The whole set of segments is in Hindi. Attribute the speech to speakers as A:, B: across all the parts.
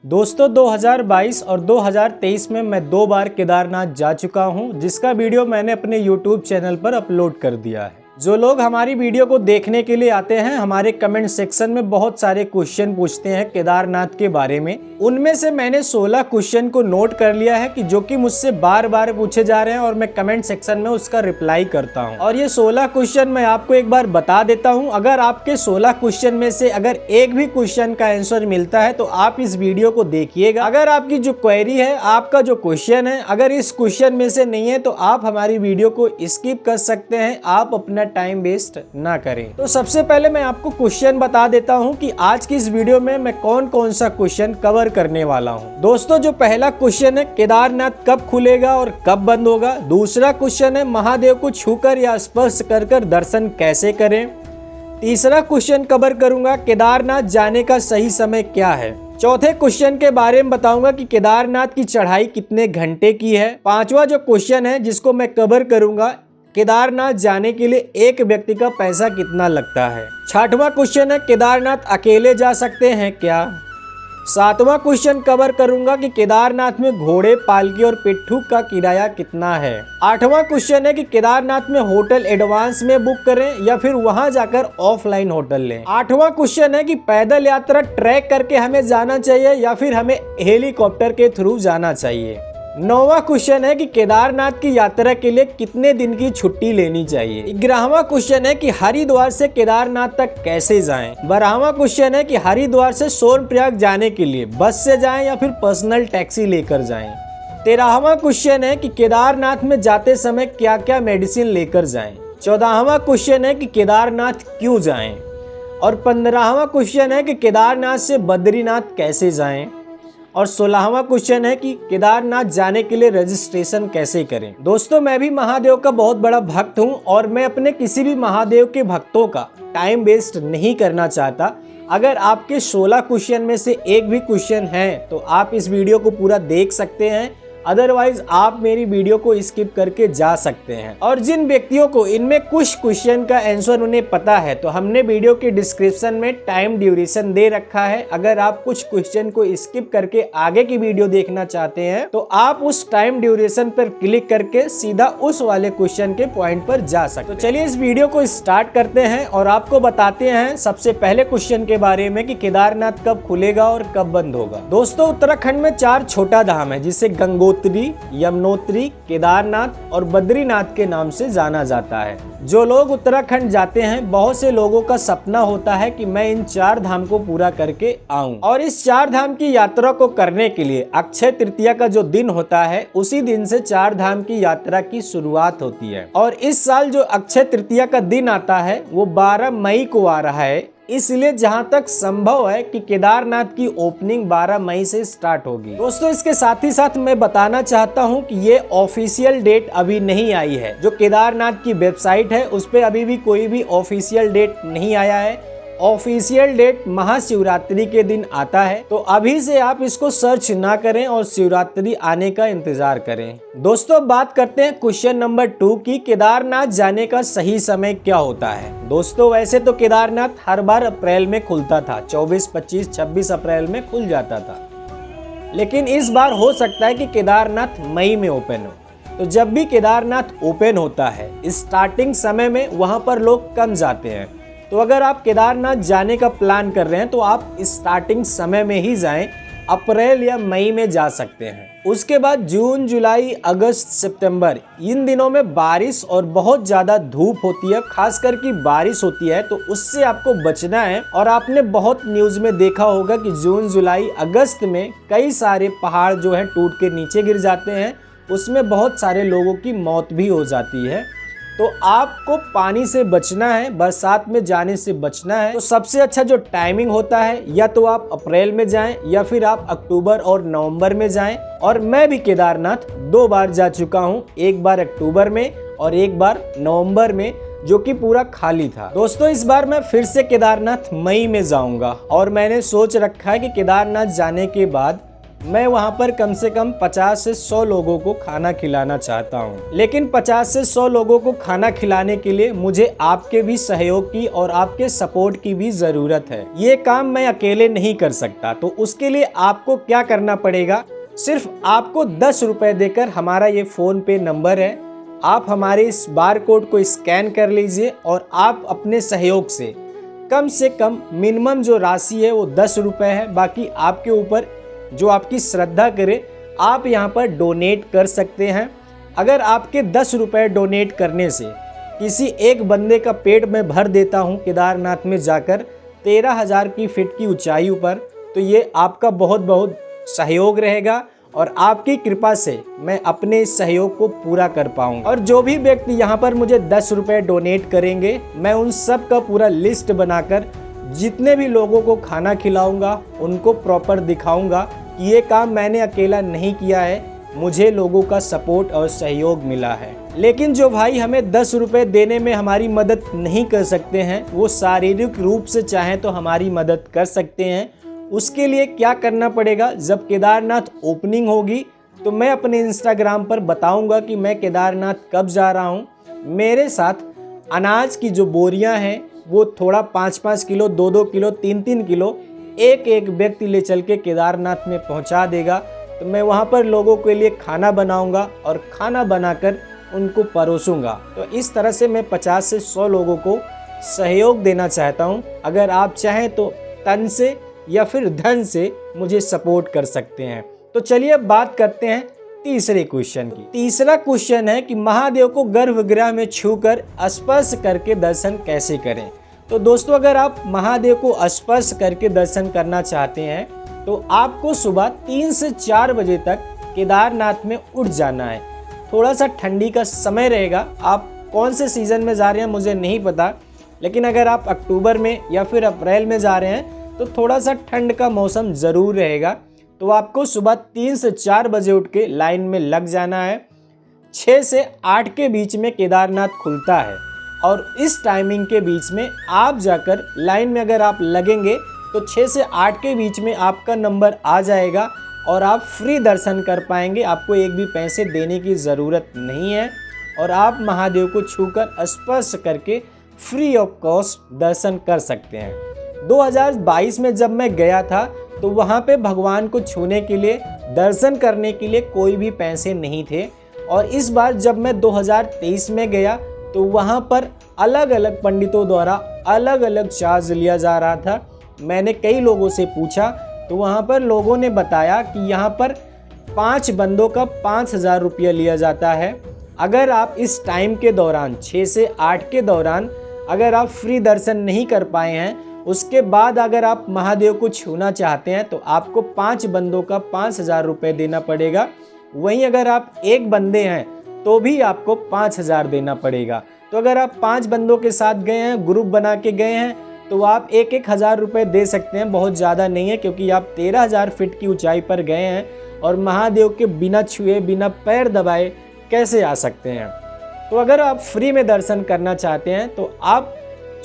A: दोस्तों 2022 और 2023 में मैं 2 बार केदारनाथ जा चुका हूं, जिसका वीडियो मैंने अपने YouTube चैनल पर अपलोड कर दिया है। जो लोग हमारी वीडियो को देखने के लिए आते हैं, हमारे कमेंट सेक्शन में बहुत सारे क्वेश्चन पूछते हैं केदारनाथ के बारे में। उनमें से मैंने 16 क्वेश्चन को नोट कर लिया है कि जो कि मुझसे बार बार पूछे जा रहे हैं और मैं कमेंट सेक्शन में उसका रिप्लाई करता हूं। और ये 16 क्वेश्चन मैं आपको एक बार बता देता हूं। अगर आपके 16 क्वेश्चन में से अगर एक भी क्वेश्चन का आंसर मिलता है तो आप इस वीडियो को देखिएगा। अगर आपकी जो क्वेरी है, आपका जो क्वेश्चन है, अगर इस क्वेश्चन में से नहीं है तो आप हमारी वीडियो को स्किप कर सकते हैं। आप अपना टाइम वेस्ट ना करें। तो सबसे पहले मैं आपको क्वेश्चन बता देता हूं कि आज की इस वीडियो में मैं कौन कौन सा क्वेश्चन कवर करने वाला हूं। दोस्तों जो पहला क्वेश्चन है, केदारनाथ कब खुलेगा और कब बंद होगा। दूसरा क्वेश्चन है, महादेव को छूकर या स्पर्श कर दर्शन कैसे करें। तीसरा क्वेश्चन कवर करूंगा, केदारनाथ जाने का सही समय क्या है। चौथे क्वेश्चन के बारे में बताऊंगा कि केदारनाथ की चढ़ाई कितने घंटे की है। पांचवा जो क्वेश्चन है जिसको मैं कवर करूंगा, केदारनाथ जाने के लिए एक व्यक्ति का पैसा कितना लगता है। छठवां क्वेश्चन है, केदारनाथ अकेले जा सकते हैं क्या। सातवां क्वेश्चन कवर करूंगा कि केदारनाथ में घोड़े, पालकी और पिट्ठू का किराया कितना है। आठवां क्वेश्चन है कि केदारनाथ में होटल एडवांस में बुक करें या फिर वहां जाकर ऑफलाइन होटल लें। आठवां क्वेश्चन है कि पैदल यात्रा ट्रैक करके हमें जाना चाहिए या फिर हमें हेलीकॉप्टर के थ्रू जाना चाहिए। नौवां क्वेश्चन है कि केदारनाथ की यात्रा के लिए कितने दिन की छुट्टी लेनी चाहिए। 11वां क्वेश्चन है कि हरिद्वार से केदारनाथ तक कैसे जाएं। 12वां क्वेश्चन है कि हरिद्वार से सोनप्रयाग जाने के लिए बस से जाएं या फिर पर्सनल टैक्सी लेकर जाएं। 13वां क्वेश्चन है कि केदारनाथ में जाते समय क्या क्या मेडिसिन लेकर जाएं। 14वां क्वेश्चन है कि केदारनाथ क्यों जाएं। और 15वां क्वेश्चन है कि केदारनाथ से बद्रीनाथ कैसे जाएं। और 16वां क्वेश्चन है कि केदारनाथ जाने के लिए रजिस्ट्रेशन कैसे करें। दोस्तों मैं भी महादेव का बहुत बड़ा भक्त हूं और मैं अपने किसी भी महादेव के भक्तों का टाइम वेस्ट नहीं करना चाहता। अगर आपके 16 क्वेश्चन में से एक भी क्वेश्चन है तो आप इस वीडियो को पूरा देख सकते हैं, अदरवाइज आप मेरी वीडियो को स्किप करके जा सकते हैं। और जिन व्यक्तियों को इनमें कुछ क्वेश्चन का आंसर उन्हें पता है तो हमने वीडियो के डिस्क्रिप्शन में टाइम ड्यूरेशन दे रखा है। अगर आप कुछ क्वेश्चन को स्किप करके आगे की वीडियो देखना चाहते हैं तो आप उस टाइम ड्यूरेशन पर क्लिक करके सीधा उस वाले क्वेश्चन के पॉइंट पर जा सकते हैं। तो चलिए इस वीडियो को स्टार्ट करते हैं और आपको बताते हैं सबसे पहले क्वेश्चन के बारे में कि केदारनाथ कब खुलेगा और कब बंद होगा। दोस्तों उत्तराखंड में 4 छोटा धाम है जिसे गंगोत्री, यमुनोत्री, केदारनाथ और बद्रीनाथ के नाम से जाना जाता है। जो लोग उत्तराखंड जाते हैं, बहुत से लोगों का सपना होता है कि मैं इन 4 धाम को पूरा करके आऊं। और इस 4 धाम की यात्रा को करने के लिए अक्षय तृतीया का जो दिन होता है, उसी दिन से 4 धाम की यात्रा की शुरुआत होती है। और इस साल जो अक्षय तृतीया का दिन आता है वो 12 मई को आ रहा है। इसलिए जहां तक संभव है कि केदारनाथ की ओपनिंग 12 मई से स्टार्ट होगी। दोस्तों इसके साथ ही साथ मैं बताना चाहता हूं कि ये ऑफिशियल डेट अभी नहीं आई है। जो केदारनाथ की वेबसाइट है उस पे अभी भी कोई भी ऑफिशियल डेट नहीं आया है। ऑफिशियल डेट महाशिवरात्रि के दिन आता है, तो अभी से आप इसको सर्च ना करें और शिवरात्रि आने का इंतजार करें। दोस्तों बात करते हैं क्वेश्चन नंबर 2 की केदारनाथ जाने का सही समय क्या होता है। दोस्तों वैसे तो केदारनाथ हर बार अप्रैल में खुलता था, 24, 25, 26 अप्रैल में खुल जाता था। लेकिन इस बार हो सकता है कि केदारनाथ मई में ओपन हो। तो जब भी केदारनाथ ओपन होता है, स्टार्टिंग समय में वहां पर लोग कम जाते हैं। तो अगर आप केदारनाथ जाने का प्लान कर रहे हैं तो आप स्टार्टिंग समय में ही जाएं, अप्रैल या मई में जा सकते हैं। उसके बाद जून, जुलाई, अगस्त, सितंबर, इन दिनों में बारिश और बहुत ज़्यादा धूप होती है, खासकर की बारिश होती है, तो उससे आपको बचना है। और आपने बहुत न्यूज़ में देखा होगा कि जून, जुलाई, अगस्त में कई सारे पहाड़ जो है टूट के नीचे गिर जाते हैं, उसमें बहुत सारे लोगों की मौत भी हो जाती है। तो आपको पानी से बचना है, बरसात में जाने से बचना है। तो सबसे अच्छा जो टाइमिंग होता है, या तो आप अप्रैल में जाएं या फिर आप अक्टूबर और नवंबर में जाएं। और मैं भी केदारनाथ 2 बार जा चुका हूं, एक बार अक्टूबर में और एक बार नवंबर में, जो कि पूरा खाली था। दोस्तों इस बार मैं फिर से केदारनाथ मई में जाऊंगा और मैंने सोच रखा है कि केदारनाथ जाने के बाद मैं वहाँ पर कम से कम 50 से 100 लोगों को खाना खिलाना चाहता हूँ। लेकिन 50 से 100 लोगों को खाना खिलाने के लिए मुझे आपके भी सहयोग की और आपके सपोर्ट की भी ज़रूरत है। ये काम मैं अकेले नहीं कर सकता, तो उसके लिए आपको क्या करना पड़ेगा, सिर्फ आपको 10 रुपये देकर, हमारा ये फ़ोन पे नंबर है, आप हमारे इस बार कोड को स्कैन कर लीजिए और आप अपने सहयोग से कम मिनिमम जो राशि है वो 10 रुपये है, बाकी आपके ऊपर जो आपकी श्रद्धा करे आप यहाँ पर डोनेट कर सकते हैं। अगर आपके 10 रुपये डोनेट करने से किसी एक बंदे का पेट में भर देता हूँ केदारनाथ में जाकर 13,000 की फीट की ऊंचाई पर, तो ये आपका बहुत बहुत सहयोग रहेगा और आपकी कृपा से मैं अपने इस सहयोग को पूरा कर पाऊंगा। और जो भी व्यक्ति यहाँ पर मुझे 10 रुपये डोनेट करेंगे, मैं उन सब का पूरा लिस्ट बनाकर जितने भी लोगों को खाना खिलाऊंगा उनको प्रॉपर दिखाऊंगा कि ये काम मैंने अकेला नहीं किया है, मुझे लोगों का सपोर्ट और सहयोग मिला है। लेकिन जो भाई हमें 10 रुपये देने में हमारी मदद नहीं कर सकते हैं, वो शारीरिक रूप से चाहें तो हमारी मदद कर सकते हैं। उसके लिए क्या करना पड़ेगा, जब केदारनाथ ओपनिंग होगी तो मैं अपने इंस्टाग्राम पर बताऊंगा कि मैं केदारनाथ कब जा रहा हूं। मेरे साथ अनाज की जो बोरियां हैं वो थोड़ा 5-5 किलो, 2-2 किलो, 3-3 किलो एक व्यक्ति ले चल के केदारनाथ में पहुंचा देगा। तो मैं वहां पर लोगों के लिए खाना बनाऊंगा और खाना बनाकर उनको परोसूंगा। तो इस तरह से मैं 50 से 100 लोगों को सहयोग देना चाहता हूं। अगर आप चाहें तो तन से या फिर धन से मुझे सपोर्ट कर सकते हैं। तो चलिए अब बात करते हैं तीसरे क्वेश्चन की। तीसरा क्वेश्चन है कि महादेव को गर्भगृह में छूकर स्पर्श करके दर्शन कैसे करें। तो दोस्तों, अगर आप महादेव को स्पर्श करके दर्शन करना चाहते हैं तो आपको सुबह 3 से 4 बजे तक केदारनाथ में उठ जाना है। थोड़ा सा ठंडी का समय रहेगा, आप कौन से सीज़न में जा रहे हैं मुझे नहीं पता, लेकिन अगर आप अक्टूबर में या फिर अप्रैल में जा रहे हैं तो थोड़ा सा ठंड का मौसम ज़रूर रहेगा। तो आपको सुबह 3 से 4 बजे उठ के लाइन में लग जाना है। 6 से 8 के बीच में केदारनाथ खुलता है और इस टाइमिंग के बीच में आप जाकर लाइन में अगर आप लगेंगे तो 6 से 8 के बीच में आपका नंबर आ जाएगा और आप फ्री दर्शन कर पाएंगे। आपको एक भी पैसे देने की ज़रूरत नहीं है और आप महादेव को छूकर स्पर्श करके फ्री ऑफ कॉस्ट दर्शन कर सकते हैं। 2022 में जब मैं गया था तो वहाँ पे भगवान को छूने के लिए, दर्शन करने के लिए कोई भी पैसे नहीं थे। और इस बार जब मैं 2023 में गया तो वहाँ पर अलग अलग पंडितों द्वारा अलग अलग चार्ज लिया जा रहा था। मैंने कई लोगों से पूछा तो वहाँ पर लोगों ने बताया कि यहाँ पर 5 बंदों का 5,000 रुपया लिया जाता है। अगर आप इस टाइम के दौरान 6 से 8 के दौरान अगर आप फ्री दर्शन नहीं कर पाए हैं, उसके बाद अगर आप महादेव को छूना चाहते हैं तो आपको 5 बंदों का 5,000 रुपये देना पड़ेगा। वहीं अगर आप एक बंदे हैं तो भी आपको 5,000 देना पड़ेगा। तो अगर आप 5 बंदों के साथ गए हैं, ग्रुप बना के गए हैं, तो आप 1,000 रुपये दे सकते हैं। बहुत ज़्यादा नहीं है, क्योंकि आप 13,000 फीट की ऊंचाई पर गए हैं और महादेव के बिना छुए, बिना पैर दबाए कैसे आ सकते हैं। तो अगर आप फ्री में दर्शन करना चाहते हैं तो आप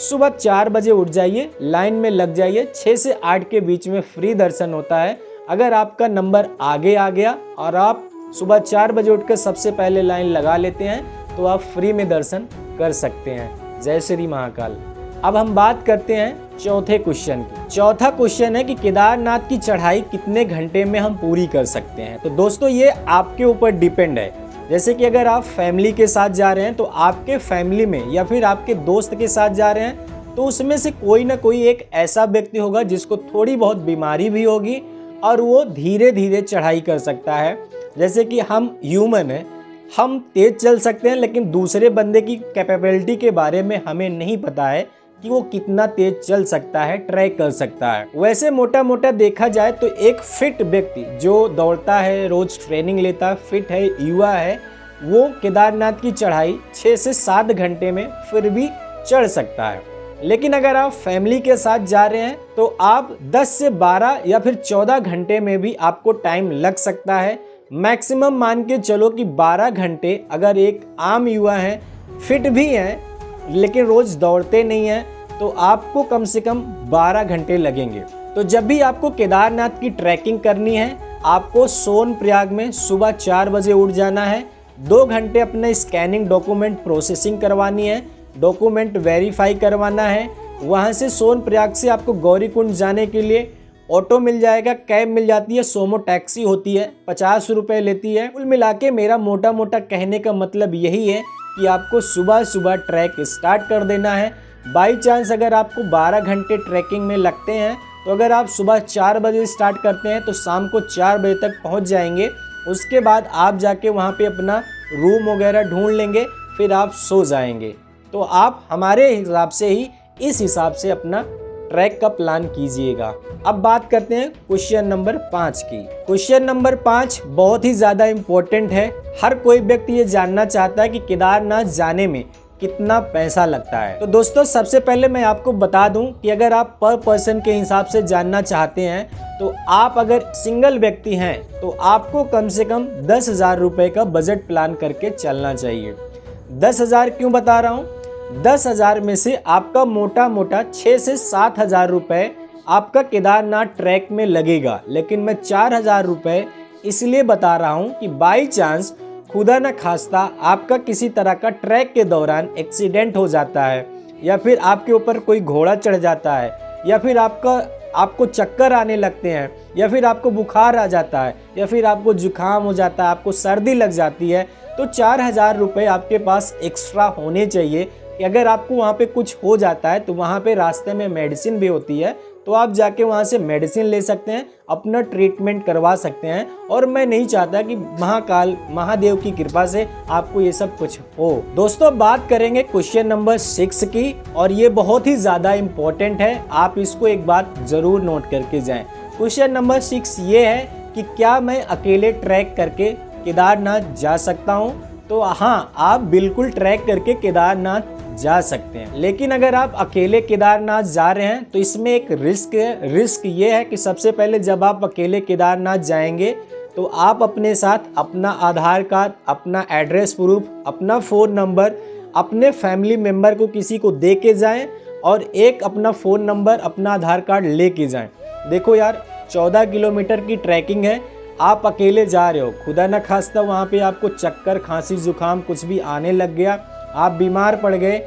A: सुबह 4 बजे उठ जाइए, लाइन में लग जाइए। 6 से 8 के बीच में फ्री दर्शन होता है। अगर आपका नंबर आगे आ गया और आप सुबह 4 बजे उठकर सबसे पहले लाइन लगा लेते हैं तो आप फ्री में दर्शन कर सकते हैं। जय श्री महाकाल। अब हम बात करते हैं चौथे क्वेश्चन की। चौथा क्वेश्चन है कि केदारनाथ की चढ़ाई कितने घंटे में हम पूरी कर सकते हैं। तो दोस्तों, ये आपके ऊपर डिपेंड है। जैसे कि अगर आप फैमिली के साथ जा रहे हैं तो आपके फैमिली में या फिर आपके दोस्त के साथ जा रहे हैं तो उसमें से कोई ना कोई एक ऐसा व्यक्ति होगा जिसको थोड़ी बहुत बीमारी भी होगी और वो धीरे धीरे चढ़ाई कर सकता है। जैसे कि हम ह्यूमन हैं, हम तेज चल सकते हैं, लेकिन दूसरे बंदे की कैपेबिलिटी के बारे में हमें नहीं पता है कि वो कितना तेज चल सकता है, ट्रैक कर सकता है। वैसे मोटा मोटा देखा जाए तो एक फिट व्यक्ति जो दौड़ता है, रोज ट्रेनिंग लेता है, फिट है, युवा है, वो केदारनाथ की चढ़ाई 6 से 7 घंटे में फिर भी चढ़ सकता है। लेकिन अगर आप फैमिली के साथ जा रहे हैं तो आप 10 से 12 या फिर 14 घंटे में भी आपको टाइम लग सकता है। मैक्सिमम मान के चलो कि 12 घंटे अगर एक आम युवा है, फिट भी हैं लेकिन रोज़ दौड़ते नहीं हैं, तो आपको कम से कम 12 घंटे लगेंगे। तो जब भी आपको केदारनाथ की ट्रैकिंग करनी है आपको सोनप्रयाग में सुबह 4 बजे उठ जाना है। 2 घंटे अपने स्कैनिंग डॉक्यूमेंट प्रोसेसिंग करवानी है, डॉक्यूमेंट वेरीफाई करवाना है। वहाँ से सोनप्रयाग से आपको गौरीकुंड जाने के लिए ऑटो मिल जाएगा, कैब मिल जाती है, सोमो टैक्सी होती है, 50 रुपये लेती है। कुल मिला के मेरा मोटा मोटा कहने का मतलब यही है कि आपको सुबह सुबह ट्रैक स्टार्ट कर देना है। बाई चांस अगर आपको 12 घंटे ट्रैकिंग में लगते हैं तो अगर आप सुबह 4 बजे स्टार्ट करते हैं तो शाम को 4 बजे तक पहुंच जाएंगे। उसके बाद आप जाके वहां पे अपना रूम वगैरह ढूंढ लेंगे, फिर आप सो जाएंगे। तो आप हमारे हिसाब से ही इस हिसाब से अपना ट्रैक का प्लान कीजिएगा। अब बात करते हैं क्वेश्चन नंबर 5 की। क्वेश्चन नंबर 5 बहुत ही ज़्यादा इम्पोर्टेंट है। हर कोई व्यक्ति ये जानना चाहता है कि केदारनाथ जाने में कितना पैसा लगता है। तो दोस्तों सबसे पहले मैं आपको बता दूं कि अगर आप पर पर्सन के हिसाब से जानना चाहते हैं तो आप अगर सिंगल व्यक्ति हैं तो आपको कम से कम 10,000 रुपये का बजट प्लान करके चलना चाहिए। 10,000 क्यों बता रहा हूँ? 10,000 में से आपका मोटा मोटा 6 से 7,000 रुपये आपका केदारनाथ ट्रैक में लगेगा। लेकिन मैं 4,000 रुपये इसलिए बता रहा हूँ कि बाई चांस खुदा न खास्ता आपका किसी तरह का ट्रैक के दौरान एक्सीडेंट हो जाता है, या फिर आपके ऊपर कोई घोड़ा चढ़ जाता है, या फिर आपको चक्कर आने लगते हैं, या फिर आपको बुखार आ जाता है, या फिर आपको जुकाम हो जाता है, आपको सर्दी लग जाती है, तो 4,000 रुपये आपके पास एक्स्ट्रा होने चाहिए कि अगर आपको वहाँ पे कुछ हो जाता है तो वहाँ पे रास्ते में मेडिसिन भी होती है, तो आप जाके वहाँ से मेडिसिन ले सकते हैं, अपना ट्रीटमेंट करवा सकते हैं। और मैं नहीं चाहता कि महाकाल महादेव की कृपा से आपको ये सब कुछ हो। दोस्तों बात करेंगे क्वेश्चन नंबर 6 की, और ये बहुत ही ज़्यादा इम्पोर्टेंट है, आप इसको एक बात ज़रूर नोट करके जाएं। क्वेश्चन नंबर 6 ये है कि क्या मैं अकेले ट्रैक करके केदारनाथ जा सकता हूँ? तो हाँ, आप बिल्कुल ट्रैक करके केदारनाथ जा सकते हैं। लेकिन अगर आप अकेले केदारनाथ जा रहे हैं तो इसमें एक रिस्क है। रिस्क ये है कि सबसे पहले जब आप अकेले केदारनाथ जाएंगे तो आप अपने साथ अपना आधार कार्ड, अपना एड्रेस प्रूफ, अपना फ़ोन नंबर, अपने फैमिली मेम्बर को किसी को दे के जाएँ, और एक अपना फ़ोन नंबर, अपना आधार कार्ड ले के जाएँ। देखो यार, 14 किलोमीटर की ट्रैकिंग है, आप अकेले जा रहे हो, खुदा न खास्ता वहाँ पे आपको चक्कर, खांसी, जुकाम कुछ भी आने लग गया, आप बीमार पड़ गए,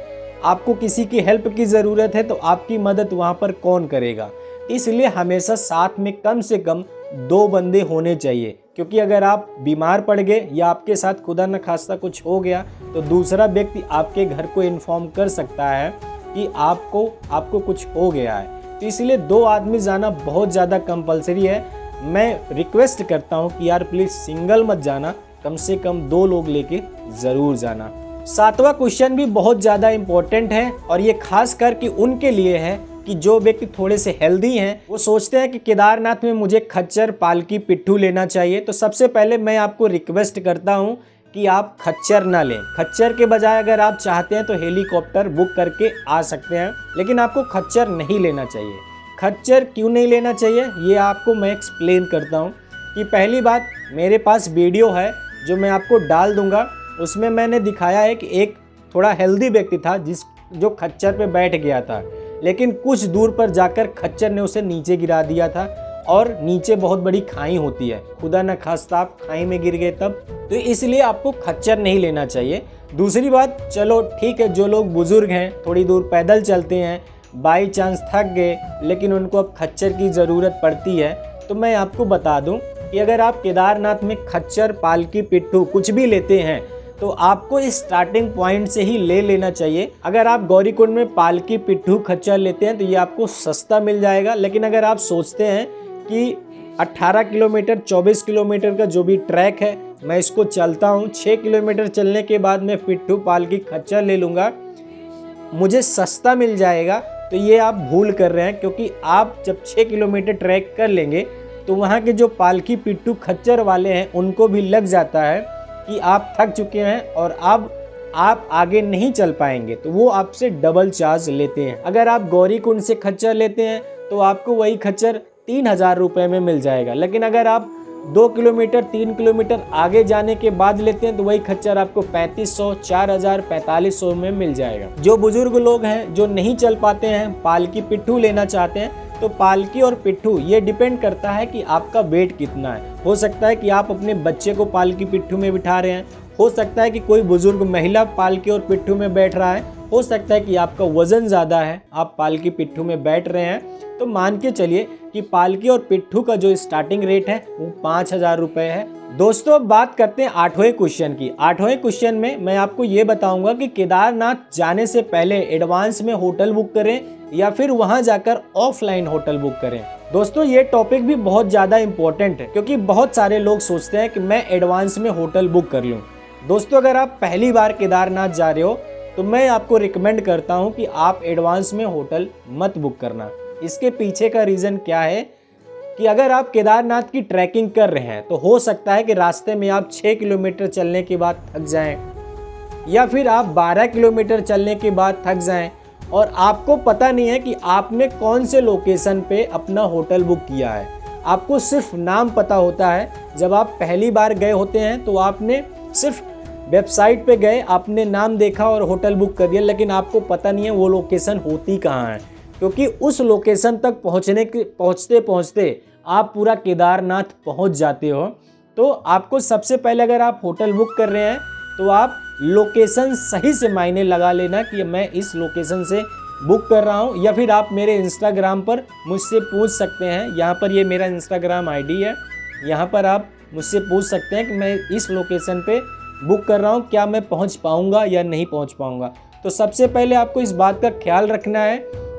A: आपको किसी की हेल्प की ज़रूरत है, तो आपकी मदद वहाँ पर कौन करेगा? इसलिए हमेशा साथ में कम से कम 2 बंदे होने चाहिए, क्योंकि अगर आप बीमार पड़ गए या आपके साथ खुदा न खास्ता कुछ हो गया तो दूसरा व्यक्ति आपके घर को इन्फॉर्म कर सकता है कि आपको कुछ हो गया है। तो इसलिए 2 आदमी जाना बहुत ज़्यादा कंपलसरी है। मैं रिक्वेस्ट करता हूँ कि यार प्लीज़ सिंगल मत जाना, कम से कम 2 लोग लेके ज़रूर जाना। 7वां क्वेश्चन भी बहुत ज़्यादा इम्पोर्टेंट है, और ये खास करके उनके लिए है कि जो व्यक्ति थोड़े से हेल्दी हैं, वो सोचते हैं कि केदारनाथ में मुझे खच्चर, पालकी, पिट्ठू लेना चाहिए। तो सबसे पहले मैं आपको रिक्वेस्ट करता हूँ कि आप खच्चर ना लें। खच्चर के बजाय अगर आप चाहते हैं तो हेलीकॉप्टर बुक करके आ सकते हैं, लेकिन आपको खच्चर नहीं लेना चाहिए। खच्चर क्यों नहीं लेना चाहिए ये आपको मैं एक्सप्लेन करता हूँ। कि पहली बात, मेरे पास वीडियो है जो मैं आपको डाल दूँगा, उसमें मैंने दिखाया है कि एक थोड़ा हेल्दी व्यक्ति था जो खच्चर पे बैठ गया था, लेकिन कुछ दूर पर जाकर खच्चर ने उसे नीचे गिरा दिया था, और नीचे बहुत बड़ी खाई होती है, खुदा न खास्ता आप खाई में गिर गए तब। तो इसलिए आपको खच्चर नहीं लेना चाहिए। दूसरी बात, चलो ठीक है, जो लोग बुजुर्ग हैं, थोड़ी दूर पैदल चलते हैं, बाई चांस थक गए, लेकिन उनको अब खच्चर की ज़रूरत पड़ती है, तो मैं आपको बता दूं कि अगर आप केदारनाथ में खच्चर, पालकी, पिट्ठू कुछ भी लेते हैं तो आपको इस स्टार्टिंग पॉइंट से ही ले लेना चाहिए। अगर आप गौरीकुंड में पालकी, पिट्ठू, खच्चर लेते हैं तो ये आपको सस्ता मिल जाएगा। लेकिन अगर आप सोचते हैं कि 18 किलोमीटर 24 किलोमीटर का जो भी ट्रैक है मैं इसको चलता हूँ, 6 किलोमीटर चलने के बाद मैं पिट्ठू, पालकी, खच्चर ले लूँगा, मुझे सस्ता मिल जाएगा, तो ये आप भूल कर रहे हैं। क्योंकि आप जब 6 किलोमीटर ट्रैक कर लेंगे तो वहाँ के जो पालकी, पिट्ठू, खच्चर वाले हैं उनको भी लग जाता है कि आप थक चुके हैं और अब आप आगे नहीं चल पाएंगे, तो वो आपसे डबल चार्ज लेते हैं। अगर आप गौरीकुंड से खच्चर लेते हैं तो आपको वही खच्चर 3,000 रुपये में मिल जाएगा। लेकिन अगर आप 2 किलोमीटर 3 किलोमीटर आगे जाने के बाद लेते हैं तो वही खच्चर आपको 3,500, 4,000, 4,500 में मिल जाएगा। जो बुजुर्ग लोग हैं जो नहीं चल पाते हैं, पालकी, पिट्ठू लेना चाहते हैं, तो पालकी और पिट्ठू ये डिपेंड करता है कि आपका वेट कितना है। हो सकता है कि आप अपने बच्चे को पालकी पिट्ठू में बिठा रहे हैं, हो सकता है कि कोई बुजुर्ग महिला पालकी और पिट्ठू में बैठ रहा है, हो सकता है कि आपका वजन ज़्यादा है, आप पालकी पिट्ठू में बैठ रहे हैं। तो मान के चलिए कि पालकी और पिट्ठू का जो स्टार्टिंग रेट है वो 5,000 रुपये है। दोस्तों अब बात करते हैं 8वें क्वेश्चन की। 8वें क्वेश्चन में मैं आपको ये बताऊंगा कि केदारनाथ जाने से पहले एडवांस में होटल बुक करें या फिर वहां जाकर ऑफलाइन होटल बुक करें। दोस्तों ये टॉपिक भी बहुत ज़्यादा इंपॉर्टेंट है, क्योंकि बहुत सारे लोग सोचते हैं कि मैं एडवांस में होटल बुक कर लूँ। दोस्तों अगर आप पहली बार केदारनाथ जा रहे हो तो मैं आपको रिकमेंड करता हूं कि आप एडवांस में होटल मत बुक करना। इसके पीछे का रीज़न क्या है कि अगर आप केदारनाथ की ट्रैकिंग कर रहे हैं तो हो सकता है कि रास्ते में आप 6 किलोमीटर चलने के बाद थक जाएं, या फिर आप 12 किलोमीटर चलने के बाद थक जाएं और आपको पता नहीं है कि आपने कौन से लोकेशन पे अपना होटल बुक किया है। आपको सिर्फ नाम पता होता है। जब आप पहली बार गए होते हैं तो आपने सिर्फ वेबसाइट पे गए, आपने नाम देखा और होटल बुक कर दिया, लेकिन आपको पता नहीं है वो लोकेशन होती कहाँ है, क्योंकि उस लोकेशन तक पहुँचते पहुँचते आप पूरा केदारनाथ पहुँच जाते हो। तो आपको सबसे पहले अगर आप होटल बुक कर रहे हैं तो आप लोकेशन सही से मायने लगा लेना कि मैं इस लोकेशन से बुक कर रहा हूँ, या फिर आप मेरे इंस्टाग्राम पर मुझसे पूछ सकते हैं। यहाँ पर ये मेरा इंस्टाग्राम आईडी है, यहाँ पर आप मुझसे पूछ सकते हैं कि मैं इस लोकेशन पे बुक कर रहा हूँ, क्या मैं पहुँच पाऊँगा या नहीं पहुँच पाऊँगा। तो सबसे पहले आपको इस बात का ख्याल रखना है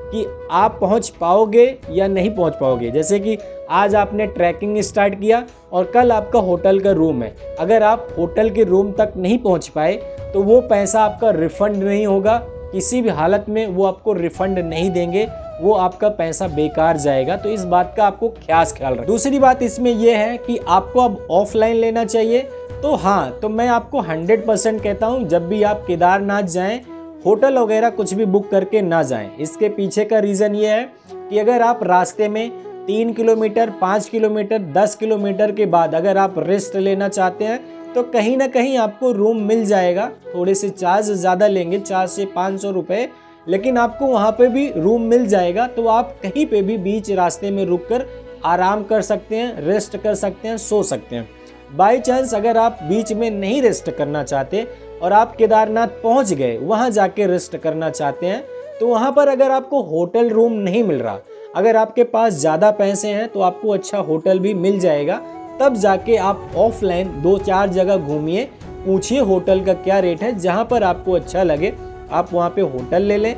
A: कि आप पहुँच पाओगे या नहीं पहुँच पाओगे। जैसे कि आज आपने ट्रैकिंग स्टार्ट किया और कल आपका होटल का रूम है, अगर आप होटल के रूम तक नहीं पहुँच पाए तो वो पैसा आपका रिफ़ंड नहीं होगा, किसी भी हालत में वो आपको रिफ़ंड नहीं देंगे, वो आपका पैसा बेकार जाएगा। तो इस बात का आपको खास ख्याल रखना। दूसरी बात इसमें यह है कि आपको अब ऑफलाइन लेना चाहिए। तो हाँ, तो मैं आपको 100% कहता हूँ जब भी आप केदारनाथ जाएं होटल वगैरह कुछ भी बुक करके ना जाएं। इसके पीछे का रीज़न ये है कि अगर आप रास्ते में 3 किलोमीटर, 5 किलोमीटर, 10 किलोमीटर के बाद अगर आप रेस्ट लेना चाहते हैं तो कहीं ना कहीं आपको रूम मिल जाएगा। थोड़े से चार्ज ज़्यादा लेंगे, 400 से 500 रुपये, लेकिन आपको वहाँ पे भी रूम मिल जाएगा। तो आप कहीं पे भी बीच रास्ते में रुककर आराम कर सकते हैं, रेस्ट कर सकते हैं, सो सकते हैं। बाई चांस अगर आप बीच में नहीं रेस्ट करना चाहते और आप केदारनाथ पहुंच गए, वहां जाके रेस्ट करना चाहते हैं, तो वहां पर अगर आपको होटल रूम नहीं मिल रहा, अगर आपके पास ज़्यादा पैसे हैं तो आपको अच्छा होटल भी मिल जाएगा। तब जाके आप ऑफलाइन 2-4 जगह घूमिए, पूछिए होटल का क्या रेट है, जहां पर आपको अच्छा लगे आप वहां पे होटल ले लें।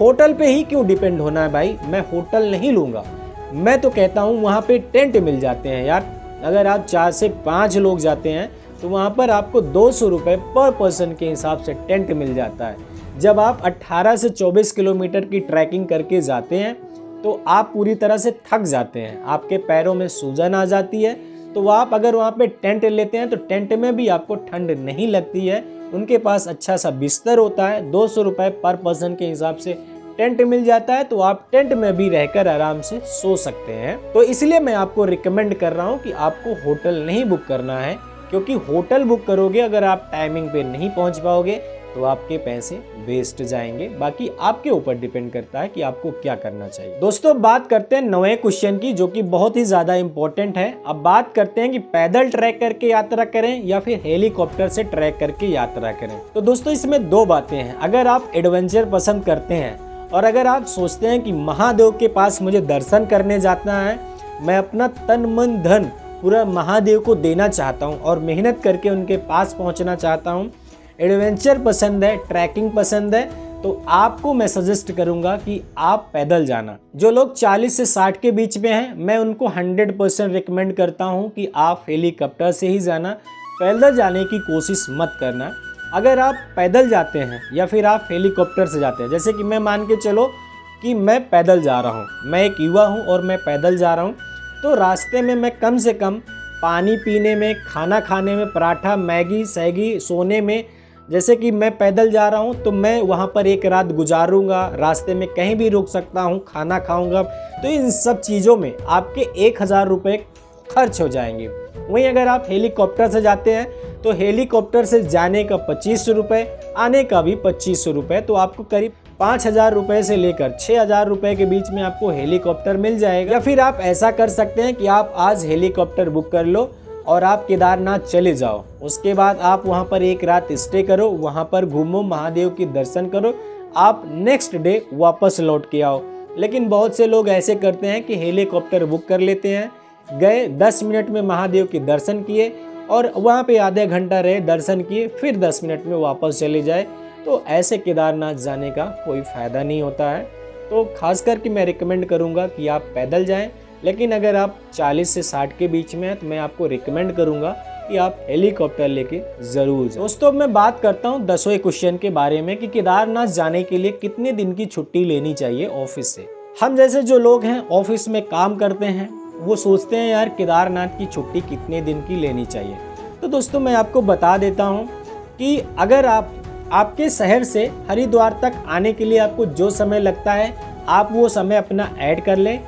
A: होटल पे ही क्यों डिपेंड होना है भाई, मैं होटल नहीं लूँगा। मैं तो कहता हूँ वहाँ पे टेंट मिल जाते हैं यार। अगर आप 4 से 5 लोग जाते हैं तो वहाँ पर आपको 200 रुपये पर पर्सन के हिसाब से टेंट मिल जाता है। जब आप 18 से 24 किलोमीटर की ट्रैकिंग करके जाते हैं तो आप पूरी तरह से थक जाते हैं, आपके पैरों में सूजन आ जाती है। तो आप अगर वहाँ पे टेंट लेते हैं तो टेंट में भी आपको ठंड नहीं लगती है। उनके पास अच्छा सा बिस्तर होता है, 200 रुपये पर पर्सन के हिसाब से टेंट मिल जाता है, तो आप टेंट में भी रहकर आराम से सो सकते हैं। तो इसलिए मैं आपको रिकमेंड कर रहा हूँ कि आपको होटल नहीं बुक करना है, क्योंकि होटल बुक करोगे अगर आप टाइमिंग पे नहीं पहुँच पाओगे तो आपके पैसे वेस्ट जाएंगे। बाकी आपके ऊपर डिपेंड करता है कि आपको क्या करना चाहिए। दोस्तों बात करते हैं 9वें क्वेश्चन की, जो कि बहुत ही ज़्यादा इंपॉर्टेंट है। अब बात करते हैं कि पैदल ट्रैक करके यात्रा करें या फिर हेलीकॉप्टर से ट्रैक करके यात्रा करें। तो दोस्तों इसमें 2 बातें हैं। अगर आप एडवेंचर पसंद करते हैं और अगर आप सोचते हैं कि महादेव के पास मुझे दर्शन करने जाना है, मैं अपना तन मन धन पूरा महादेव को देना चाहता हूँ और मेहनत करके उनके पास पहुँचना चाहता हूँ, एडवेंचर पसंद है, ट्रैकिंग पसंद है, तो आपको मैं सजेस्ट करूंगा कि आप पैदल जाना। जो लोग 40 से 60 के बीच में हैं, मैं उनको 100% रिकमेंड करता हूं कि आप हेलीकॉप्टर से ही जाना, पैदल जाने की कोशिश मत करना। अगर आप पैदल जाते हैं या फिर आप हेलीकॉप्टर से जाते हैं, जैसे कि मैं मान के चलो कि मैं पैदल जा रहा हूँ, मैं एक युवा हूँ और मैं पैदल जा रहा हूँ, तो रास्ते में मैं कम से कम पानी पीने में, खाना खाने में, पराठा, मैगी, सैगी, सोने में, जैसे कि मैं पैदल जा रहा हूँ तो मैं वहाँ पर एक रात गुजारूंगा, रास्ते में कहीं भी रुक सकता हूँ, खाना खाऊंगा, तो इन सब चीज़ों में आपके 1000 रुपये खर्च हो जाएंगे। वहीं अगर आप हेलीकॉप्टर से जाते हैं तो हेलीकॉप्टर से जाने का 2500 रुपये, आने का भी 2500 रुपये, तो आपको करीब 5,000 रुपये से लेकर 6,000 रुपये के बीच में आपको हेलीकॉप्टर मिल जाएगा। या फिर आप ऐसा कर सकते हैं कि आप आज हेलीकॉप्टर बुक कर लो और आप केदारनाथ चले जाओ। उसके बाद आप वहाँ पर एक रात स्टे करो, वहाँ पर घूमो, महादेव की दर्शन करो, आप नेक्स्ट डे वापस लौट के आओ। लेकिन बहुत से लोग ऐसे करते हैं कि हेलीकॉप्टर बुक कर लेते हैं, गए 10 मिनट में महादेव के दर्शन किए और वहाँ पे आधा घंटा रहे, दर्शन किए, फिर 10 मिनट में वापस चले जाए। तो ऐसे केदारनाथ जाने का कोई फ़ायदा नहीं होता है। तो खास करके मैं रिकमेंड करूँगा कि आप पैदल जाएं, लेकिन अगर आप 40 से 60 के बीच में हैं तो मैं आपको रिकमेंड करूँगा कि आप हेलीकॉप्टर लेके ज़रूर जाएं। दोस्तों, मैं बात करता हूँ 10वें क्वेश्चन के बारे में कि केदारनाथ जाने के लिए कितने दिन की छुट्टी लेनी चाहिए ऑफिस से। हम जैसे जो लोग हैं ऑफिस में काम करते हैं वो सोचते हैं यार केदारनाथ की छुट्टी कितने दिन की लेनी चाहिए। तो दोस्तों, मैं आपको बता देता हूँ कि अगर आपके शहर से हरिद्वार तक आने के लिए आपको जो समय लगता है आप वो समय अपना ऐड कर लें।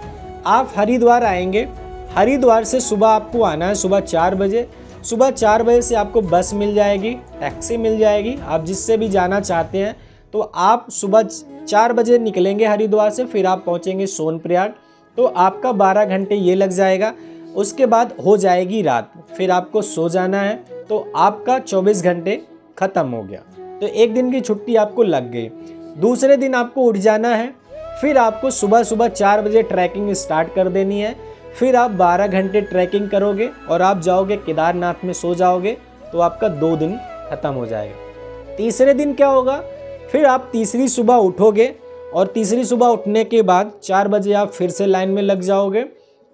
A: आप हरिद्वार आएंगे, हरिद्वार से सुबह आपको आना है सुबह 4 बजे। सुबह 4 बजे से आपको बस मिल जाएगी, टैक्सी मिल जाएगी, आप जिससे भी जाना चाहते हैं। तो आप सुबह 4 बजे निकलेंगे हरिद्वार से, फिर आप पहुंचेंगे सोनप्रयाग। तो आपका 12 घंटे ये लग जाएगा। उसके बाद हो जाएगी रात, फिर आपको सो जाना है। तो आपका 24 घंटे ख़त्म हो गया। तो एक दिन की छुट्टी आपको लग गई। दूसरे दिन आपको उठ जाना है, फिर आपको सुबह 4 बजे ट्रैकिंग स्टार्ट कर देनी है। फिर आप 12 घंटे ट्रैकिंग करोगे और आप जाओगे केदारनाथ में, सो जाओगे। तो आपका 2 दिन ख़त्म हो जाएगा। तीसरे दिन क्या होगा, फिर आप तीसरी सुबह उठोगे और तीसरी सुबह उठने के बाद 4 बजे आप फिर से लाइन में लग जाओगे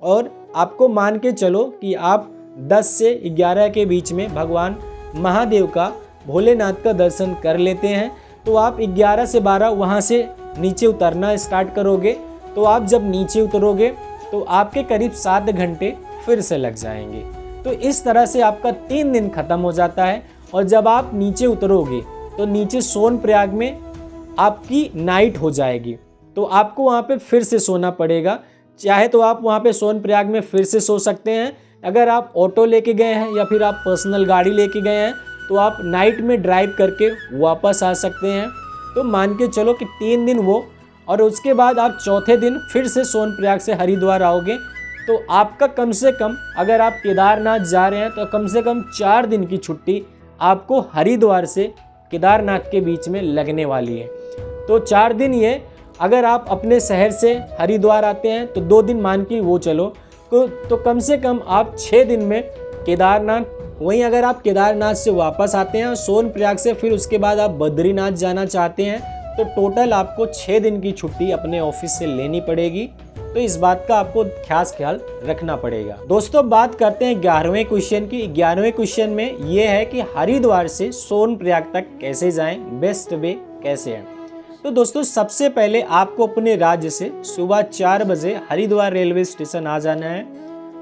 A: और आपको मान के चलो कि आप 10 से 11 के बीच में भगवान महादेव का, भोलेनाथ का दर्शन कर लेते हैं। तो आप 11 से 12 वहाँ से नीचे उतरना स्टार्ट करोगे। तो आप जब नीचे उतरोगे तो आपके करीब 7 घंटे फिर से लग जाएंगे। तो इस तरह से आपका 3 दिन ख़त्म हो जाता है। और जब आप नीचे उतरोगे तो नीचे सोनप्रयाग में आपकी नाइट हो जाएगी। तो आपको वहाँ पे फिर से सोना पड़ेगा। चाहे तो आप वहाँ पे सोनप्रयाग में फिर से सो सकते हैं। अगर आप ऑटो लेके गए हैं या फिर आप पर्सनल गाड़ी लेके गए हैं तो आप नाइट में ड्राइव करके वापस आ सकते हैं। तो मान के चलो कि 3 दिन वो, और उसके बाद आप चौथे दिन फिर से सोनप्रयाग से हरिद्वार आओगे। तो आपका कम से कम, अगर आप केदारनाथ जा रहे हैं तो कम से कम 4 दिन की छुट्टी आपको हरिद्वार से केदारनाथ के बीच में लगने वाली है। तो 4 दिन ये, अगर आप अपने शहर से हरिद्वार आते हैं तो 2 दिन मान के वो चलो, तो कम से कम आप 6 दिन में केदारनाथ। वहीं अगर आप केदारनाथ से वापस आते हैं सोनप्रयाग से, फिर उसके बाद आप बद्रीनाथ जाना चाहते हैं, तो टोटल आपको 6 दिन की छुट्टी अपने ऑफिस से लेनी पड़ेगी। तो इस बात का आपको खास ख्याल रखना पड़ेगा। दोस्तों, बात करते हैं 11वें क्वेश्चन की। 11वें क्वेश्चन में ये है कि हरिद्वार से सोनप्रयाग तक कैसे जाएं, बेस्ट वे कैसे है। तो दोस्तों, सबसे पहले आपको अपने राज्य से सुबह 4 बजे हरिद्वार रेलवे स्टेशन आ जाना है।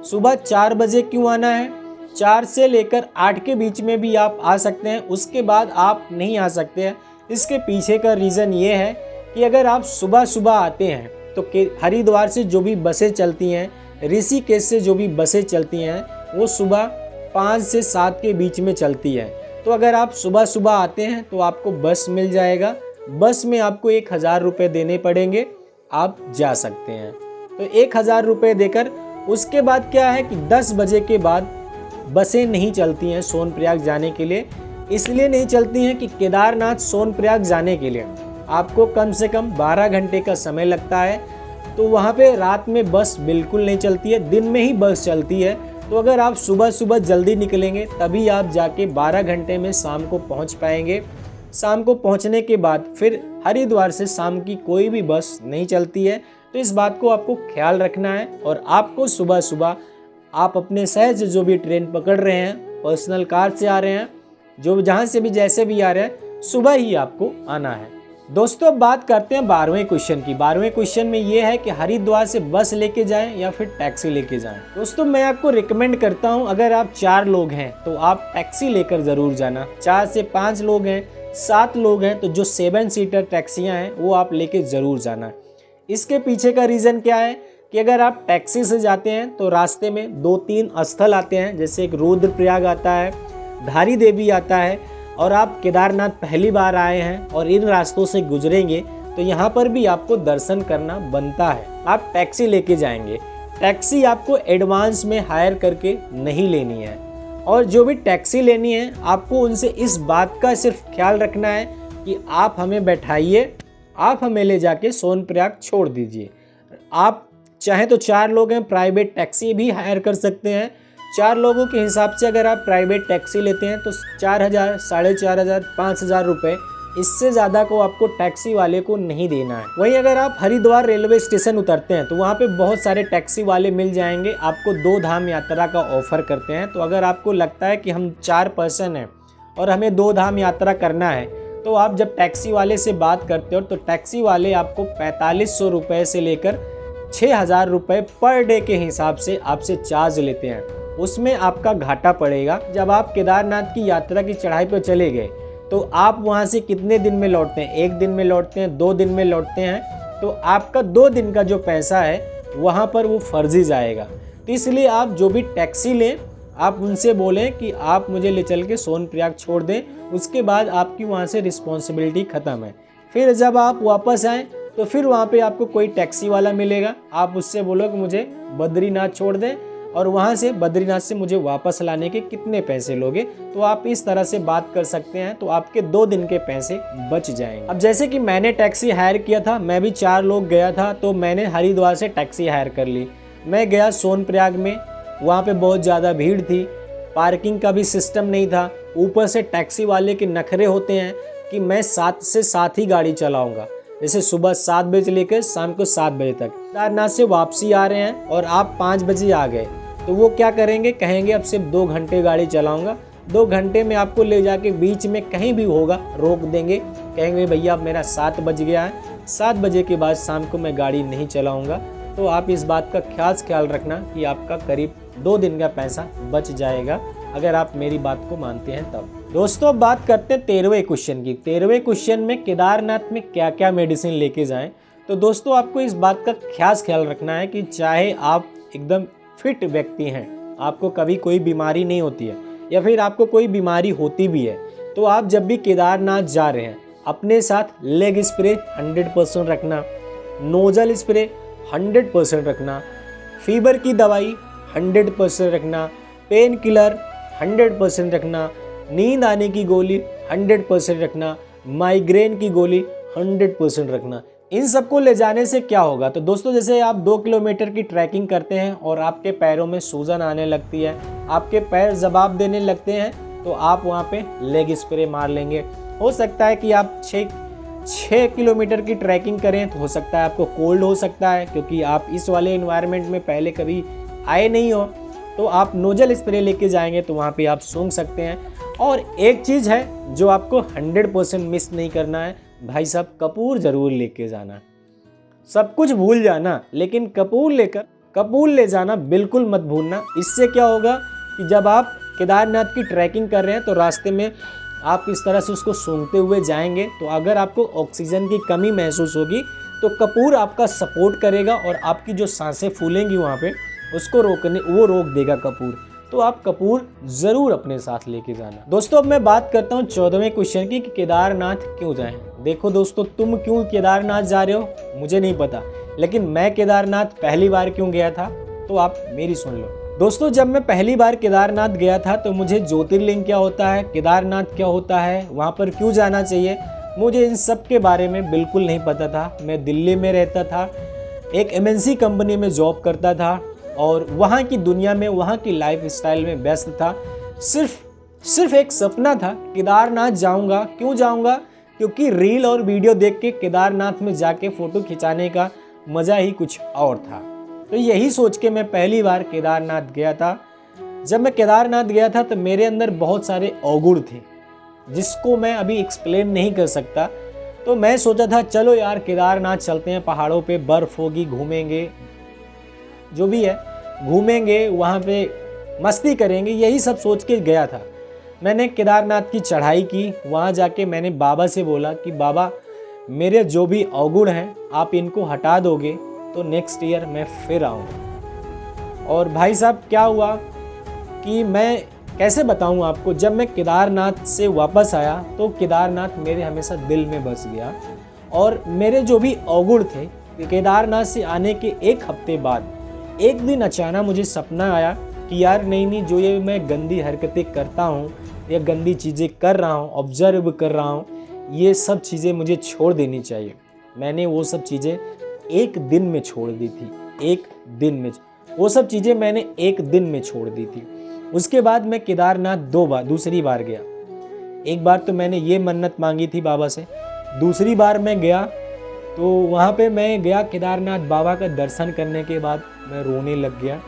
A: सुबह 4 बजे क्यों आना है? 4 से लेकर 8 के बीच में भी आप आ सकते हैं, उसके बाद आप नहीं आ सकते हैं। इसके पीछे का रीज़न ये है कि अगर आप सुबह सुबह आते हैं तो हरिद्वार से जो भी बसें चलती हैं, ऋषिकेश से जो भी बसें चलती हैं, वो सुबह 5 से 7 के बीच में चलती है। तो अगर आप सुबह सुबह आते हैं तो आपको बस मिल जाएगा। बस में आपको 1,000 रुपये देने पड़ेंगे, आप जा सकते हैं। तो 1,000 रुपये देकर, उसके बाद क्या है कि 10 बजे के बाद बसें नहीं चलती हैं सोनप्रयाग जाने के लिए। इसलिए नहीं चलती हैं कि केदारनाथ सोनप्रयाग जाने के लिए आपको कम से कम 12 घंटे का समय लगता है। तो वहाँ पे रात में बस बिल्कुल नहीं चलती है, दिन में ही बस चलती है। तो अगर आप सुबह सुबह जल्दी निकलेंगे तभी आप जाके 12 घंटे में शाम को पहुँच पाएंगे। शाम को पहुँचने के बाद फिर हरिद्वार से शाम की कोई भी बस नहीं चलती है। तो इस बात को आपको ख्याल रखना है। और आपको सुबह सुबह आप अपने शहर से जो भी ट्रेन पकड़ रहे हैं, पर्सनल कार से आ रहे हैं, जो जहाँ से भी जैसे भी आ रहे हैं, सुबह ही आपको आना है। दोस्तों, अब बात करते हैं 12वें क्वेश्चन की। 12वें क्वेश्चन में ये है कि हरिद्वार से बस लेके जाएं या फिर टैक्सी लेके जाएं। दोस्तों, मैं आपको रिकमेंड करता हूं, अगर आप 4 लोग हैं तो आप टैक्सी लेकर ज़रूर जाना। 4 से 5 लोग हैं, 7 लोग हैं तो जो 7 सीटर टैक्सियाँ हैं वो आप लेके ज़रूर जाना। इसके पीछे का रीज़न क्या है कि अगर आप टैक्सी से जाते हैं तो रास्ते में 2-3 स्थल आते हैं, जैसे एक रुद्रप्रयाग आता है, धारी देवी आता है, और आप केदारनाथ पहली बार आए हैं और इन रास्तों से गुजरेंगे तो यहाँ पर भी आपको दर्शन करना बनता है। आप टैक्सी लेके जाएंगे, टैक्सी आपको एडवांस में हायर करके नहीं लेनी है, और जो भी टैक्सी लेनी है आपको उनसे इस बात का सिर्फ ख्याल रखना है कि आप हमें बैठाइए, आप हमें ले जाके सोनप्रयाग छोड़ दीजिए। आप चाहे तो 4 लोग हैं, प्राइवेट टैक्सी भी हायर कर सकते हैं। 4 लोगों के हिसाब से अगर आप प्राइवेट टैक्सी लेते हैं तो 4,000, 4,500, 5,000 रुपये, इससे ज़्यादा को आपको टैक्सी वाले को नहीं देना है। वहीं अगर आप हरिद्वार रेलवे स्टेशन उतरते हैं तो वहाँ पे बहुत सारे टैक्सी वाले मिल जाएंगे, आपको 2 धाम यात्रा का ऑफ़र करते हैं। तो अगर आपको लगता है कि हम 4 पर्सन हैं और हमें 2 धाम यात्रा करना है, तो आप जब टैक्सी वाले से बात करते हो तो टैक्सी वाले आपको 4,500 रुपये से लेकर 6,000 रुपये पर डे के हिसाब से आपसे चार्ज लेते हैं। उसमें आपका घाटा पड़ेगा। जब आप केदारनाथ की यात्रा की चढ़ाई पर चले गए तो आप वहाँ से कितने दिन में लौटते हैं? 1 दिन में लौटते हैं, 2 दिन में लौटते हैं, तो आपका 2 दिन का जो पैसा है वहाँ पर वो फर्जी जाएगा। तो इसलिए आप जो भी टैक्सी लें, आप उनसे बोलें कि आप मुझे ले चल के सोनप्रयाग छोड़ दें, उसके बाद आपकी वहाँ से रिस्पॉन्सिबिलिटी ख़त्म है। फिर जब आप वापस आएँ तो फिर वहाँ पे आपको कोई टैक्सी वाला मिलेगा, आप उससे बोलो कि मुझे बद्रीनाथ छोड़ दें और वहाँ से बद्रीनाथ से मुझे वापस लाने के कितने पैसे लोगे। तो आप इस तरह से बात कर सकते हैं, तो आपके 2 दिन के पैसे बच जाएंगे। अब जैसे कि मैंने टैक्सी हायर किया था, मैं भी 4 लोग गया था, तो मैंने हरिद्वार से टैक्सी हायर कर ली। मैं गया सोनप्रयाग में, वहाँ पे बहुत ज़्यादा भीड़ थी, पार्किंग का भी सिस्टम नहीं था। ऊपर से टैक्सी वाले के नखरे होते हैं कि मैं 7 से 7 ही गाड़ी चलाऊँगा, जैसे सुबह 7 बजे से लेकर शाम को 7 बजे तक। केदारनाथ से वापसी आ रहे हैं और आप 5 बजे आ गए, तो वो क्या करेंगे, कहेंगे अब सिर्फ 2 घंटे गाड़ी चलाऊंगा। 2 घंटे में आपको ले जाके बीच में कहीं भी होगा रोक देंगे, कहेंगे भैया अब मेरा 7 बज गया है, 7 बजे के बाद शाम को मैं गाड़ी नहीं चलाऊंगा। तो आप इस बात का खास ख्याल रखना कि आपका करीब 2 दिन का पैसा बच जाएगा, अगर आप मेरी बात को मानते हैं तब। दोस्तों अब बात करते हैं 13वें क्वेश्चन की। 13वें क्वेश्चन में केदारनाथ में क्या क्या मेडिसिन लेके जाएं। तो दोस्तों आपको इस बात का खास ख्याल रखना है कि चाहे आप एकदम फिट व्यक्ति हैं, आपको कभी कोई बीमारी नहीं होती है, या फिर आपको कोई बीमारी होती भी है, तो आप जब भी केदारनाथ जा रहे हैं अपने साथ लेग स्प्रे 100% रखना, नोजल स्प्रे 100% रखना, फीवर की दवाई 100% रखना, पेन किलर 100% रखना, नींद आने की गोली 100% रखना, माइग्रेन की गोली 100% रखना। इन सबको ले जाने से क्या होगा, तो दोस्तों जैसे आप 2 किलोमीटर की ट्रैकिंग करते हैं और आपके पैरों में सूजन आने लगती है, आपके पैर जवाब देने लगते हैं, तो आप वहाँ पे लेग स्प्रे मार लेंगे। हो सकता है कि आप 6 किलोमीटर की ट्रैकिंग करें, तो हो सकता है आपको कोल्ड हो सकता है, क्योंकि आप इस वाले इन्वायरमेंट में पहले कभी आए नहीं हो, तो आप नोजल स्प्रे लेके जाएंगे तो वहाँ पे आप सूंघ सकते हैं। और एक चीज़ है जो आपको 100% मिस नहीं करना है, भाई साहब कपूर ज़रूर लेके जाना। सब कुछ भूल जाना, लेकिन कपूर ले जाना बिल्कुल मत भूलना। इससे क्या होगा कि जब आप केदारनाथ की ट्रैकिंग कर रहे हैं तो रास्ते में आप इस तरह से उसको सूंघते हुए जाएंगे, तो अगर आपको ऑक्सीजन की कमी महसूस होगी तो कपूर आपका सपोर्ट करेगा और आपकी जो सांसें फूलेंगी वहाँ पे उसको रोक देगा कपूर। तो आप कपूर ज़रूर अपने साथ लेके जाना। दोस्तों अब मैं बात करता हूँ 14वें क्वेश्चन की कि केदारनाथ क्यों जाएं। देखो दोस्तों, तुम क्यों केदारनाथ जा रहे हो मुझे नहीं पता, लेकिन मैं केदारनाथ पहली बार क्यों गया था तो आप मेरी सुन लो। दोस्तों जब मैं पहली बार केदारनाथ गया था तो मुझे ज्योतिर्लिंग क्या होता है, केदारनाथ क्या होता है, वहाँ पर क्यों जाना चाहिए, मुझे इन सब के बारे में बिल्कुल नहीं पता था। मैं दिल्ली में रहता था, एक MNC कंपनी में जॉब करता था और वहाँ की दुनिया में, वहाँ की लाइफ स्टाइल में व्यस्त था। सिर्फ एक सपना था, केदारनाथ जाऊँगा। क्यों जाऊँगा, क्योंकि रील और वीडियो देख के केदारनाथ में जाके फ़ोटो खिंचाने का मज़ा ही कुछ और था। तो यही सोच के मैं पहली बार केदारनाथ गया था। जब मैं केदारनाथ गया था तो मेरे अंदर बहुत सारे अवगुण थे जिसको मैं अभी एक्सप्लेन नहीं कर सकता। तो मैं सोचा था चलो यार केदारनाथ चलते हैं, पहाड़ों पे बर्फ़ होगी, घूमेंगे, जो भी है घूमेंगे, वहाँ पे मस्ती करेंगे, यही सब सोच के गया था। मैंने केदारनाथ की चढ़ाई की, वहाँ जाके मैंने बाबा से बोला कि बाबा मेरे जो भी अवगुण हैं आप इनको हटा दोगे तो नेक्स्ट ईयर मैं फिर आऊँगा। और भाई साहब क्या हुआ कि मैं कैसे बताऊँ आपको, जब मैं केदारनाथ से वापस आया तो केदारनाथ मेरे हमेशा दिल में बस गया और मेरे जो भी अवगुण थे, केदारनाथ से आने के एक हफ्ते बाद एक दिन अचानक मुझे सपना आया कि यार नहीं, जो ये मैं गंदी हरकतें करता हूँ या गंदी चीज़ें कर रहा हूँ, ऑब्जर्व कर रहा हूँ, ये सब चीज़ें मुझे छोड़ देनी चाहिए। मैंने वो सब चीज़ें एक दिन में छोड़ दी थी। एक दिन में वो सब चीज़ें मैंने एक दिन में छोड़ दी थी। उसके बाद मैं केदारनाथ दूसरी बार गया। एक बार तो मैंने ये मन्नत मांगी थी बाबा से, दूसरी बार मैं गया तो वहाँ पे मैं गया केदारनाथ बाबा का दर्शन करने के बाद मैं रोने लग गया।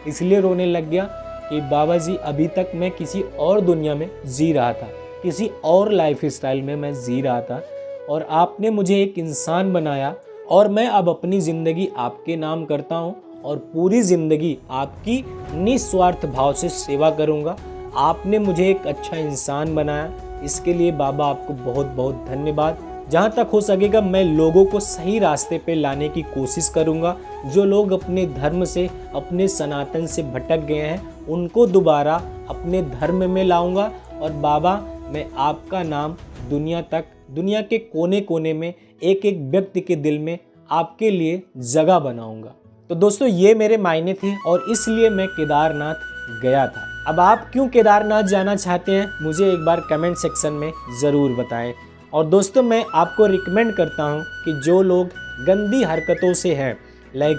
A: इसलिए रोने लग गया कि बाबा जी, अभी तक मैं किसी और दुनिया में जी रहा था, किसी और लाइफ स्टाइल में मैं जी रहा था, और आपने मुझे एक इंसान बनाया और मैं अब अपनी ज़िंदगी आपके नाम करता हूँ और पूरी ज़िंदगी आपकी निस्वार्थ भाव से सेवा करूँगा। आपने मुझे एक अच्छा इंसान बनाया, इसके लिए बाबा आपको बहुत बहुत धन्यवाद। जहाँ तक हो सकेगा मैं लोगों को सही रास्ते पे लाने की कोशिश करूँगा। जो लोग अपने धर्म से, अपने सनातन से भटक गए हैं, उनको दोबारा अपने धर्म में लाऊंगा। और बाबा, मैं आपका नाम दुनिया के कोने कोने में, एक एक व्यक्ति के दिल में आपके लिए जगह बनाऊंगा। तो दोस्तों, ये मेरे मायने थे और इसलिए मैं केदारनाथ गया था। अब आप क्यों केदारनाथ जाना चाहते हैं, मुझे एक बार कमेंट सेक्शन में ज़रूर बताएं। और दोस्तों, मैं आपको रिकमेंड करता हूं कि जो लोग गंदी हरकतों से हैं, लाइक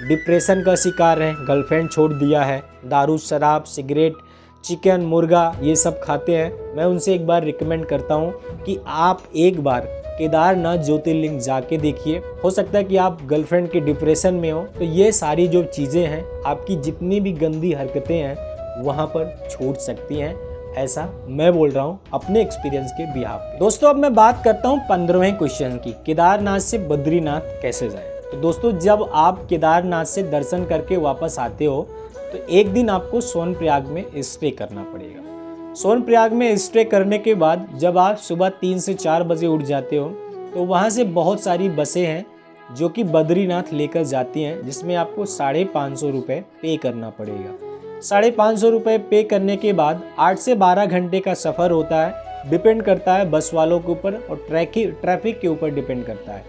A: डिप्रेशन का शिकार हैं, गर्लफ्रेंड छोड़ दिया है, दारू, शराब, सिगरेट, चिकन, मुर्गा ये सब खाते हैं, मैं उनसे एक बार रिकमेंड करता हूं कि आप एक बार केदारनाथ ज्योतिर्लिंग जाके देखिए। हो सकता है कि आप गर्लफ्रेंड के डिप्रेशन में हो, तो ये सारी जो चीज़ें हैं, आपकी जितनी भी गंदी हरकतें हैं वहाँ पर छूट सकती हैं। ऐसा मैं बोल रहा हूँ अपने एक्सपीरियंस के बिहाफ पे। दोस्तों, अब मैं बात करता हूँ 15वें क्वेश्चन की, केदारनाथ से बद्रीनाथ कैसे जाएं। तो दोस्तों, जब आप केदारनाथ से दर्शन करके वापस आते हो तो एक दिन आपको सोनप्रयाग में स्टे करना पड़ेगा। सोनप्रयाग में स्टे करने के बाद जब आप सुबह 3 से 4 बजे उठ जाते हो तो वहाँ से बहुत सारी बसें हैं जो कि बद्रीनाथ लेकर जाती हैं, जिसमें आपको 550 रुपये पे करना पड़ेगा। 550 रुपये पे करने के बाद 8 से 12 घंटे का सफ़र होता है। डिपेंड करता है बस वालों के ऊपर और ट्रैफिक के ऊपर डिपेंड करता है।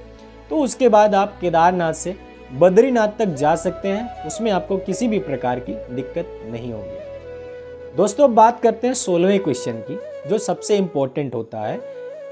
A: तो उसके बाद आप केदारनाथ से बद्रीनाथ तक जा सकते हैं, उसमें आपको किसी भी प्रकार की दिक्कत नहीं होगी। दोस्तों, अब बात करते हैं 16वें क्वेश्चन की, जो सबसे इम्पोर्टेंट होता है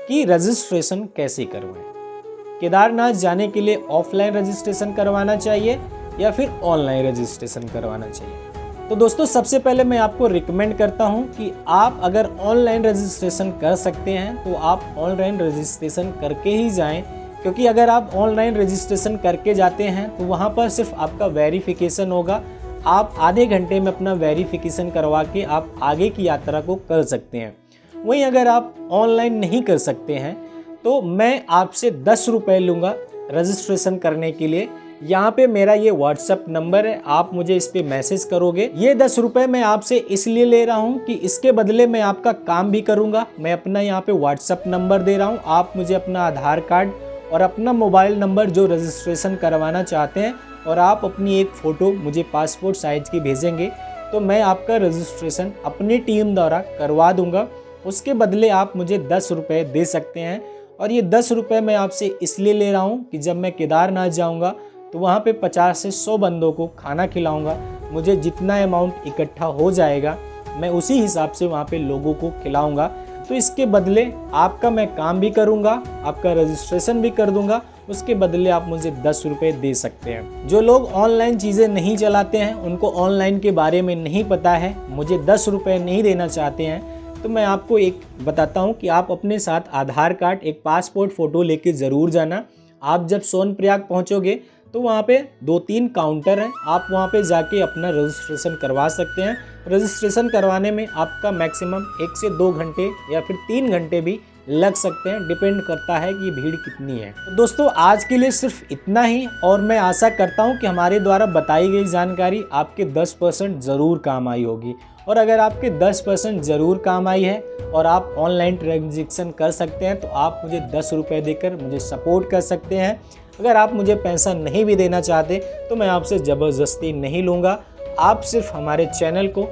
A: कि रजिस्ट्रेशन कैसे करवाएं। केदारनाथ जाने के लिए ऑफलाइन रजिस्ट्रेशन करवाना चाहिए या फिर ऑनलाइन रजिस्ट्रेशन करवाना चाहिए। तो दोस्तों, सबसे पहले मैं आपको रिकमेंड करता हूं कि आप अगर ऑनलाइन रजिस्ट्रेशन कर सकते हैं तो आप ऑनलाइन रजिस्ट्रेशन करके ही जाएं, क्योंकि अगर आप ऑनलाइन रजिस्ट्रेशन करके जाते हैं तो वहां पर सिर्फ आपका वेरिफिकेशन होगा। आप आधे घंटे में अपना वेरिफिकेशन करवा के आप आगे की यात्रा को कर सकते हैं। वहीं अगर आप ऑनलाइन नहीं कर सकते हैं तो मैं आपसे 10 रुपये लूँगा रजिस्ट्रेशन करने के लिए। यहाँ पे मेरा ये व्हाट्सएप नंबर है, आप मुझे इस पे मैसेज करोगे। ये 10 रुपये मैं आपसे इसलिए ले रहा हूँ कि इसके बदले मैं आपका काम भी करूँगा। मैं अपना यहाँ पे व्हाट्सएप नंबर दे रहा हूँ, आप मुझे अपना आधार कार्ड और अपना मोबाइल नंबर जो रजिस्ट्रेशन करवाना चाहते हैं और आप अपनी एक फ़ोटो मुझे पासपोर्ट साइज़ की भेजेंगे तो मैं आपका रजिस्ट्रेशन अपनी टीम द्वारा करवा दूँगा। उसके बदले आप मुझे 10 रुपये दे सकते हैं। और ये 10 रुपये मैं आपसे इसलिए ले रहा हूँ कि जब मैं केदारनाथ जाऊँगा तो वहाँ पे 50 से 100 बंदों को खाना खिलाऊँगा। मुझे जितना अमाउंट इकट्ठा हो जाएगा मैं उसी हिसाब से वहाँ पे लोगों को खिलाऊँगा। तो इसके बदले आपका मैं काम भी करूँगा, आपका रजिस्ट्रेशन भी कर दूँगा, उसके बदले आप मुझे 10 रुपये दे सकते हैं। जो लोग ऑनलाइन चीज़ें नहीं चलाते हैं, उनको ऑनलाइन के बारे में नहीं पता है, मुझे 10 रुपये नहीं देना चाहते हैं, तो मैं आपको एक बताता हूँ कि आप अपने साथ आधार कार्ड, एक पासपोर्ट फ़ोटो लेके ज़रूर जाना। आप जब सोनप्रयाग पहुँचोगे तो वहाँ पे 2-3 काउंटर हैं, आप वहाँ पे जाके अपना रजिस्ट्रेशन करवा सकते हैं। रजिस्ट्रेशन करवाने में आपका मैक्सिमम 1 से 2 घंटे या फिर 3 घंटे भी लग सकते हैं, डिपेंड करता है कि भीड़ कितनी है। तो दोस्तों, आज के लिए सिर्फ इतना ही, और मैं आशा करता हूँ कि हमारे द्वारा बताई गई जानकारी आपके 10% ज़रूर काम आई होगी। और अगर आपके 10% ज़रूर काम आई है और आप ऑनलाइन ट्रांजैक्शन कर सकते हैं तो आप मुझे 10 रुपये देकर मुझे सपोर्ट कर सकते हैं। अगर आप मुझे पैसा नहीं भी देना चाहते तो मैं आपसे ज़बरदस्ती नहीं लूँगा। आप सिर्फ हमारे चैनल को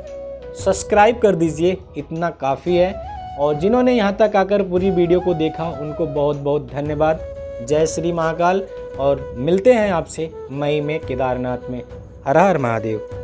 A: सब्सक्राइब कर दीजिए, इतना काफ़ी है। और जिन्होंने यहाँ तक आकर पूरी वीडियो को देखा उनको बहुत बहुत धन्यवाद। जय श्री महाकाल और मिलते हैं आपसे मई में केदारनाथ में। हर हर महादेव।